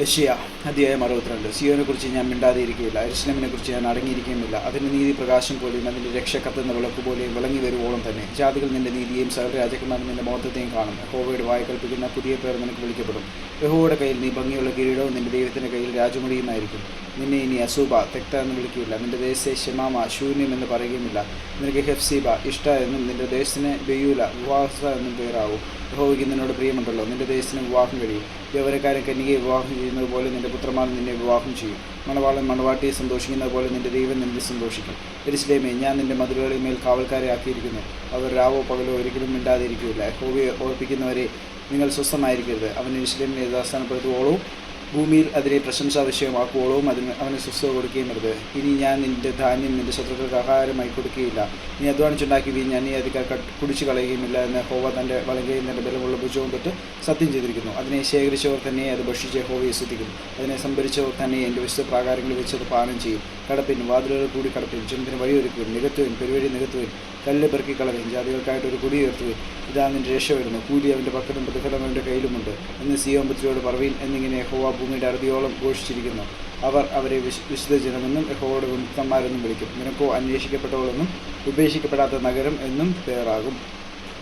യെശയ്യാ അധ്യായം 62. സിയോനെക്കുറിച്ച് ഞാൻ മിണ്ടാതെയിരിക്കുകയില്ല, യെരൂശലേമിനെക്കുറിച്ച് ഞാൻ അടങ്ങിയിരിക്കുകയുമില്ല. അതിൻ്റെ നീതി പ്രകാശം പോലെയും അതിൻ്റെ രക്ഷ കത്തുന്ന വിളക്ക് പോലെയും വിളങ്ങി വരുവോളം തന്നെ. ജാതികൾ നിന്റെ നീതിയെയും സകല രാജാക്കന്മാരും നിന്റെ മഹത്വത്തെയും കാണും. യഹോവയുടെ വായ കൽപ്പിക്കുന്ന പുതിയ പേർ നിനക്ക് വിളിക്കപ്പെടും. യഹോവയുടെ കയ്യിൽ നീ ഭംഗിയുള്ള കിരീടവും നിന്റെ ദൈവത്തിൻ്റെ കയ്യിൽ രാജമുടിയുമായിരിക്കും. നിന്നെ ഇനി അസൂബ തെക്ത എന്ന് വിളിക്കുകയില്ല, നിന്റെ ദേശത്തെ ഷെമാമ ശൂന്യം എന്ന് പറയുകയുമില്ല. നിനക്ക് ഹെഫ്സീബ ഇഷ്ട എന്നും നിന്റെ ദേശത്തിന് ബെയൂല വിവാഹ എന്നും പേരാവും. യഹോവയ്ക്ക് നിന്നോട് പ്രിയമുണ്ടല്ലോ, നിന്റെ ദേശത്തിന് വിവാഹം കഴിയും. യൗവനക്കാരൻ കന്യകയെ വിവാഹം ചെയ്യുന്നത് പോലെ നിന്റെ പുത്രന്മാർ നിന്നെ വിവാഹം ചെയ്യും. മണവാളൻ മണവാട്ടിയെ സന്തോഷിക്കുന്നത് പോലെ നിന്റെ ദൈവം നിന്നെ സന്തോഷിക്കും. യെരൂശലേമേ, ഞാൻ നിന്റെ മതിലുകളിൽ മേൽ കാവൽക്കാരെ ആക്കിയിരിക്കുന്നു. അവർ രാവോ പകലോ ഒരിക്കലും മിണ്ടാതിരിക്കുകയില്ല. യഹോവയെ ഓർപ്പിക്കുന്നവരെ നിങ്ങൾ സ്വസ്ഥമായിരിക്കരുത്. അവൻ യെരൂശലേമിനെ യഥാസ്ഥാനപ്പെടുത്തുവോളവും ഭൂമിയിൽ അതിനെ പ്രശംസാ വിഷയമാക്കുവോളവും അവന് സ്വസ്ഥത കൊടുക്കുകയും അരുത്. ഇനി ഞാൻ നിന്റെ ധാന്യം നിന്റെ ശത്രുക്കൾക്ക് ആഹാരമായി കൊടുക്കുകയില്ല. നീ അധ്വാനിച്ചുണ്ടാക്കി വീഞ്ഞ് അന്യജാതിക്കാർ കുടിച്ചു കളയുകയുമില്ല എന്ന് യഹോവ തൻ്റെ വലങ്കയും തൻ്റെ ബലമുള്ള ഭുജവും തൊട്ട് സത്യം ചെയ്തിരിക്കുന്നു. അതിനെ ശേഖരിച്ചവർ തന്നെ അത് ഭക്ഷിച്ച് യഹോവയെ സ്തുതിക്കും. അതിനെ സംഭരിച്ചവർ തന്നെ എൻ്റെ വിശുദ്ധ പ്രാകാരങ്ങളിൽ വെച്ച് അത് പാനം ചെയ്യും. കടപ്പിൻ, വാതിലുകൾ കൂടി കടപ്പിൻ, ജനത്തിന് വഴിയൊരുക്കുവിൻ, നികത്തുവിൻ, പെരുവഴി നികത്തുവിൻ, കല്ല് പെറുക്കിക്കളവിൻ, ജാതികൾക്കായിട്ട് ഒരു കുടി ഉയർത്തുവിൻ. ഇതാ നിന്റെ രക്ഷ വരുന്നു, കൂലി അവൻ്റെ പക്കലും പ്രതിഫലം അവൻ്റെ കയ്യിലുമുണ്ട് എന്ന് സിയോൻ പുത്രിയോട് പറവീൻ എന്നിങ്ങനെ യഹോവ ഭൂമിയുടെ അറുതിയോളം ഘോഷിച്ചിരിക്കുന്നു. അവർ അവരെ വിശുദ്ധ ജനമെന്നും യഹോവയുടെ വിമുക്തന്മാരെന്നും വിളിക്കും. നിനക്കോ അന്വേഷിക്കപ്പെട്ടവളെന്നും ഉപേക്ഷിക്കപ്പെടാത്ത നഗരം എന്നും പേരാകും.